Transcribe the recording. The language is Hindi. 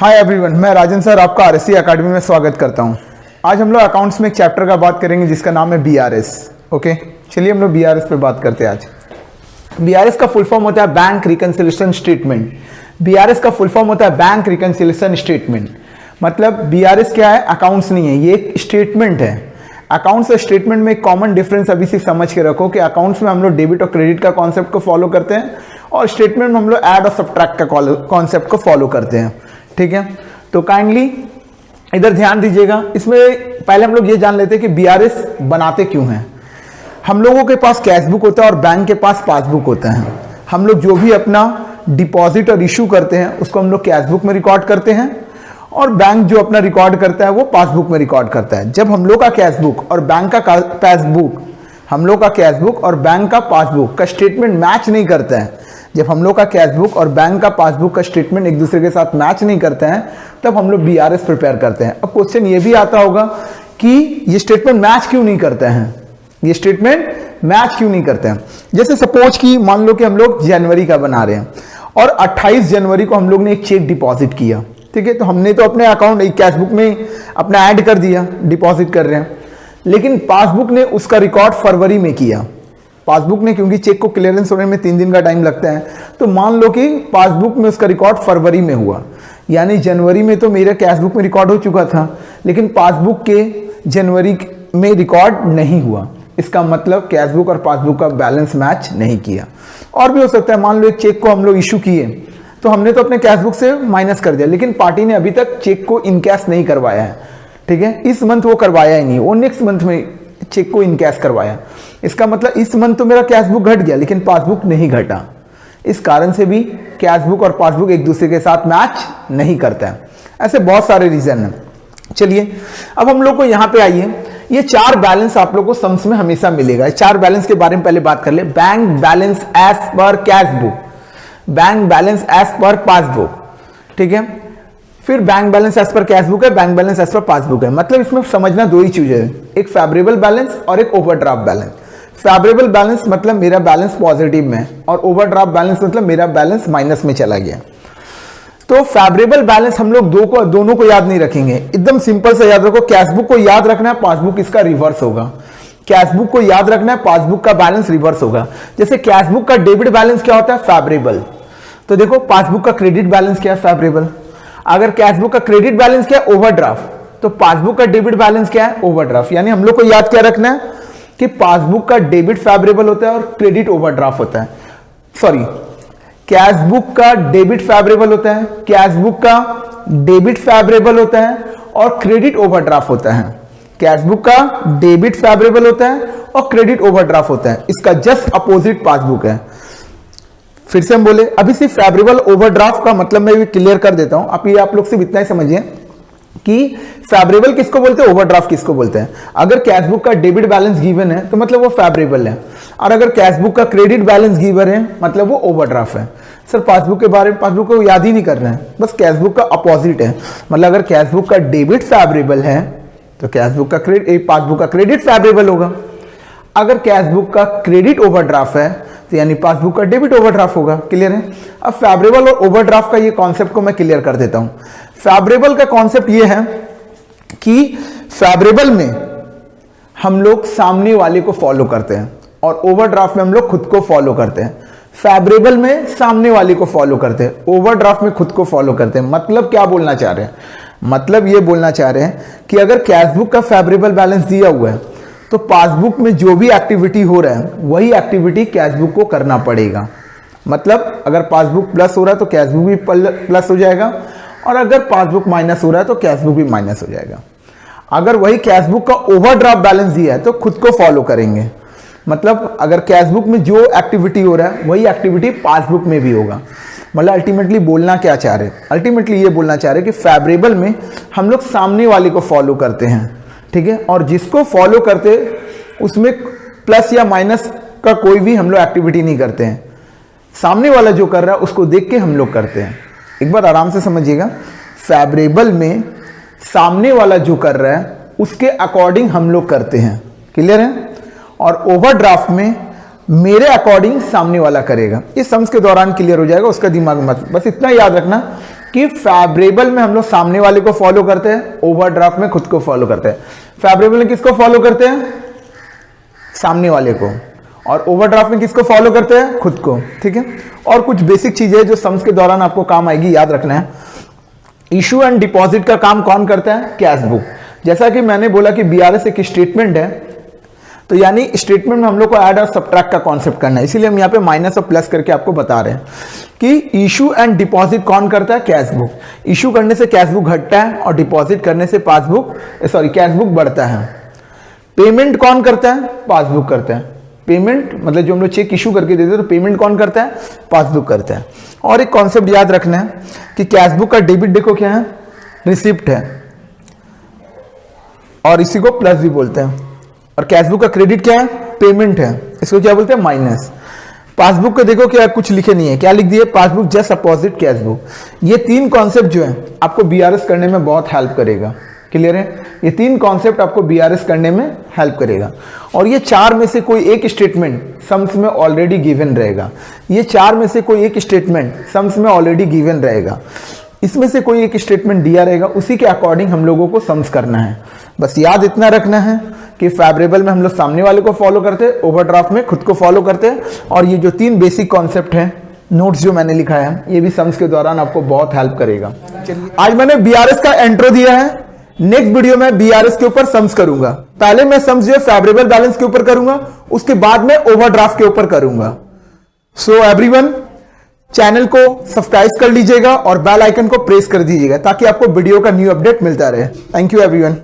हाय एवरीवन, मैं राजन सर आपका आरएससी एकेडमी में स्वागत करता हूं। आज हम लोग अकाउंट्स में एक चैप्टर का बात करेंगे जिसका नाम है बीआरएस। ओके, चलिए हम लोग बीआरएस पे बात करते हैं आज। बीआरएस का फुल फॉर्म होता है बैंक रिकंसिलिएशन स्टेटमेंट। बीआरएस का फुल फॉर्म होता है बैंक रिकंसिलिएशन स्टेटमेंट। मतलब बीआरएस क्या है? अकाउंट्स नहीं है, ये एक स्टेटमेंट है। अकाउंट्स और स्टेटमेंट में एक कॉमन डिफरेंस अभी से समझ के रखो कि अकाउंट्स में हम लोग डेबिट और क्रेडिट का कॉन्सेप्ट को फॉलो करते हैं और स्टेटमेंट में हम लोग ऐड और सब्ट्रैक्ट का कॉन्सेप्ट को फॉलो करते हैं। ठीक है, तो काइंडली इधर ध्यान दीजिएगा। इसमें पहले हम लोग ये जान लेते हैं कि बीआरएस बनाते क्यों हैं। हम लोगों के पास कैश बुक होता है और बैंक के पास पासबुक होता है। हम लोग जो भी अपना डिपॉजिट और इशू करते हैं उसको हम लोग कैश बुक में रिकॉर्ड करते हैं और बैंक जो अपना रिकॉर्ड करता है वो पासबुक में रिकॉर्ड करता है। जब हम लोग का कैश बुक और बैंक का पासबुक, हम लोग का कैश बुक और बैंक का पासबुक का स्टेटमेंट मैच नहीं करता है, जब हम लोग का कैश बुक और बैंक का पासबुक का स्टेटमेंट एक दूसरे के साथ मैच नहीं करते हैं, तब हम लोग बीआरएस प्रिपेयर करते हैं। अब क्वेश्चन ये भी आता होगा कि ये स्टेटमेंट मैच क्यों नहीं करते हैं, ये स्टेटमेंट मैच क्यों नहीं करते हैं। जैसे सपोज कि मान लो कि हम लोग जनवरी का बना रहे हैं और 28 जनवरी को हम लोग ने एक चेक डिपॉजिट किया। ठीक है, तो हमने तो अपने अकाउंट एक कैश बुक में अपना ऐड कर दिया, डिपॉजिट कर रहे हैं, लेकिन पासबुक ने उसका रिकॉर्ड फरवरी में किया। पासबुक ने, क्योंकि चेक को क्लियरेंस होने में 3 दिन का टाइम लगता है, तो मान लो कि पासबुक में उसका रिकॉर्ड फरवरी में हुआ, यानी जनवरी में तो मेरे कैश बुक में रिकॉर्ड हो चुका था, लेकिन पासबुक के जनवरी में रिकॉर्ड नहीं हुआ। इसका मतलब कैश बुक और पासबुक का बैलेंस मैच नहीं किया। और भी हो सकता है, मान लो एक चेक को हम लोग इशू किए तो हमने तो अपने कैश बुक से माइनस कर दिया, लेकिन पार्टी ने अभी तक चेक को इनकैश नहीं करवाया है। ठीक है, इस मंथ वो करवाया ही नहीं, वो नेक्स्ट मंथ में चेक को इनकैश करवाया। इसका मतलब इस मंथ तो मेरा कैश बुक घट गया लेकिन पासबुक नहीं घटा। इस कारण से भी कैश बुक और पासबुक एक दूसरे के साथ मैच नहीं करता है। ऐसे बहुत सारे रीजन हैं। चलिए अब हम लोग को यहां पे आइए, ये 4 बैलेंस आप लोग को सम्स में हमेशा मिलेगा। 4 बैलेंस के बारे में पहले बात कर ले। Bank balance as per cash book, bank balance as per passbook. ठीक है, फिर bank balance as per cash book है, bank balance as per passbook है। मतलब इसमें समझना 2 ही चीजें हैं, एक फेवरेबल बैलेंस और एक ओवरड्राफ्ट बैलेंस। फेवरेबल बैलेंस मतलब मेरा बैलेंस पॉजिटिव में और ओवरड्राफ्ट बैलेंस मतलब मेरा बैलेंस माइनस में चला गया। तो फेवरेबल बैलेंस हम लोग दोनों को याद नहीं रखेंगे, एकदम सिंपल से याद रखो। कैश बुक को याद रखना है, पासबुक इसका रिवर्स होगा। कैश बुक को याद रखना है, पासबुक का बैलेंस रिवर्स होगा। जैसे कैश बुक का डेबिट बैलेंस क्या होता है? फेवरेबल। तो देखो पासबुक का क्रेडिट बैलेंस क्या है? फेवरेबल। अगर कैश बुक का क्रेडिट बैलेंस क्या है? ओवरड्राफ्ट। तो पासबुक का डेबिट बैलेंस क्या है? ओवरड्राफ्ट। यानी हम लोग को याद क्या रखना है कि पासबुक का डेबिट फेवरेबल होता है और क्रेडिट ओवरड्राफ्ट होता है। सॉरी, कैश बुक का डेबिट फेवरेबल होता है, कैश बुक का डेबिट फेवरेबल होता है और क्रेडिट ओवरड्राफ्ट होता है। कैश बुक का डेबिट फेवरेबल होता है और क्रेडिट ओवरड्राफ्ट होता है। इसका जस्ट अपोजिट पासबुक है। फिर से हम बोले, अभी सिर्फ फेवरेबल ओवरड्राफ्ट का मतलब मैं भी क्लियर कर देता हूं। आप लोग सिर्फ इतना ही समझिए कि फेवरेबल किसको बोलते हैं, ओवरड्राफ्ट किसको बोलते हैं। अगर कैश बुक का डेबिट बैलेंस गिवन है तो मतलब वो फेवरेबल है, और अगर कैश बुक का क्रेडिट बैलेंस गिवन है मतलब वो ओवरड्राफ्ट है। सर पासबुक के बारे में, पासबुक को याद ही नहीं करना है, बस कैश बुक का अपोजिट है। मतलब अगर कैश बुक का डेबिट फेवरेबल है तो कैश बुक का क्रेडिट, पासबुक का क्रेडिट फेवरेबल होगा। अगर कैश बुक का क्रेडिट ओवरड्राफ्ट है तो यानी पासबुक का डेबिट ओवरड्राफ्ट होगा। क्लियर है? अब फेवरेबल और ओवरड्राफ्ट का ये कॉन्सेप्ट को मैं क्लियर कर देता हूं। फेवरेबल का कॉन्सेप्ट ये है कि फेवरेबल में हम लोग सामने वाले को फॉलो करते हैं और ओवरड्राफ्ट में हम लोग खुद को फॉलो करते हैं। फेवरेबल में सामने वाले को फॉलो करते हैं, ओवरड्राफ्ट में खुद को फॉलो करते हैं। मतलब क्या बोलना चाह रहे हैं? मतलब ये बोलना चाह रहे हैं कि अगर कैश बुक का फेवरेबल बैलेंस दिया हुआ है तो पासबुक में जो भी एक्टिविटी हो रहा है वही एक्टिविटी कैश बुक को करना पड़ेगा। मतलब अगर पासबुक प्लस हो रहा है तो कैश बुक भी प्लस हो जाएगा, और अगर पासबुक माइनस हो रहा है तो कैश बुक भी माइनस हो जाएगा। अगर वही कैश बुक का ओवरड्राफ्ट बैलेंस दिया है तो खुद को फॉलो करेंगे। मतलब अगर कैश बुक में जो एक्टिविटी हो रहा है वही एक्टिविटी पासबुक में भी होगा। मतलब अल्टीमेटली बोलना क्या चाह रहे हैं? अल्टीमेटली ये बोलना चाह रहे हैं कि फेवरेबल में हम लोग सामने वाले को फॉलो करते हैं। ठीक है, और जिसको फॉलो करते उसमें प्लस या माइनस का कोई भी हम लोग एक्टिविटी नहीं करते हैं। सामने वाला जो कर रहा है उसको देख के हम लोग करते हैं। एक बार आराम से समझिएगा, फेवरेबल में सामने वाला जो कर रहा है उसके अकॉर्डिंग हम लोग करते हैं। क्लियर है? और ओवरड्राफ्ट में मेरे अकॉर्डिंग सामने वाला करेगा। इस सम्स के दौरान क्लियर हो जाएगा, उसका दिमाग मत, बस इतना याद रखना कि फेवरेबल में हम लोग सामने वाले को फॉलो करते हैं, ओवरड्राफ्ट में खुद को फॉलो करते हैं। फेवरेबल में किसको फॉलो करते हैं? सामने वाले को। और ओवरड्राफ्ट में किसको फॉलो करते हैं? खुद को। ठीक है, और कुछ बेसिक चीजें जो सम्स के दौरान आपको काम आएगी, याद रखना है। इशू एंड डिपॉजिट का काम कौन करता है? Cash book. जैसा कि मैंने बोला कि बीआरएस एक स्टेटमेंट है, तो यानी स्टेटमेंट में हम लोग को ऐड और सब्ट्रैक्ट का कॉन्सेप्ट करना है, इसीलिए हम यहाँ पे माइनस और प्लस करके आपको बता रहे हैं कि इशू एंड डिपॉजिट कौन करता है? Cash book. इशू करने से कैश बुक घटता है और डिपॉजिट करने से कैश बुक बढ़ता है। पेमेंट कौन करता है? पासबुक करता है। पेमेंट मतलब जो हम लोग चेक इशू करके देते हैं, तो पेमेंट कौन करता है? पासबुक करता है। और एक कॉन्सेप्ट याद रखना है कि कैश बुक का डेबिट देखो क्या है? रिसिप्ट है, और इसी को प्लस भी बोलते हैं। और कैश बुक का क्रेडिट क्या है? पेमेंट है, इसको क्या बोलते हैं? माइनस। पासबुक को देखो क्या कुछ लिखे नहीं है, क्या लिख दिए? Passbook just opposite cash book. ये तीन कॉन्सेप्ट जो है आपको बीआरएस करने में बहुत हेल्प करेगा। क्लियर है? ये तीन कॉन्सेप्ट आपको बीआरएस करने में हेल्प करेगा। और ये चार में से कोई एक स्टेटमेंट सम्स में ऑलरेडी गिवन रहेगा। ये चार में से कोई एक स्टेटमेंट सम्स में ऑलरेडी गिवन रहेगा। इसमें से कोई एक स्टेटमेंट दिया रहेगा, उसी के अकॉर्डिंग हम लोगों को सम्स करना है। बस याद इतना रखना है कि फेवरेबल में हम लोग सामने वाले को फॉलो करते हैं, ओवरड्राफ्ट में खुद को फॉलो करते हैं। और ये जो तीन बेसिक कॉन्सेप्ट हैं, नोट्स जो मैंने लिखा है, ये भी सम्स के दौरान आपको बहुत हेल्प करेगा। आज मैंने बीआरएस का इंट्रो दिया है, नेक्स्ट वीडियो में बीआरएस के ऊपर सम्स करूंगा। पहले मैं सम्स जो है फेवरेबल बैलेंस के ऊपर करूंगा, उसके बाद में ओवरड्राफ्ट के ऊपर करूंगा। सो एवरीवन, चैनल को सब्सक्राइब कर लीजिएगा और बेल आइकन को प्रेस कर दीजिएगा ताकि आपको वीडियो का न्यू अपडेट मिलता रहे। Thank you everyone.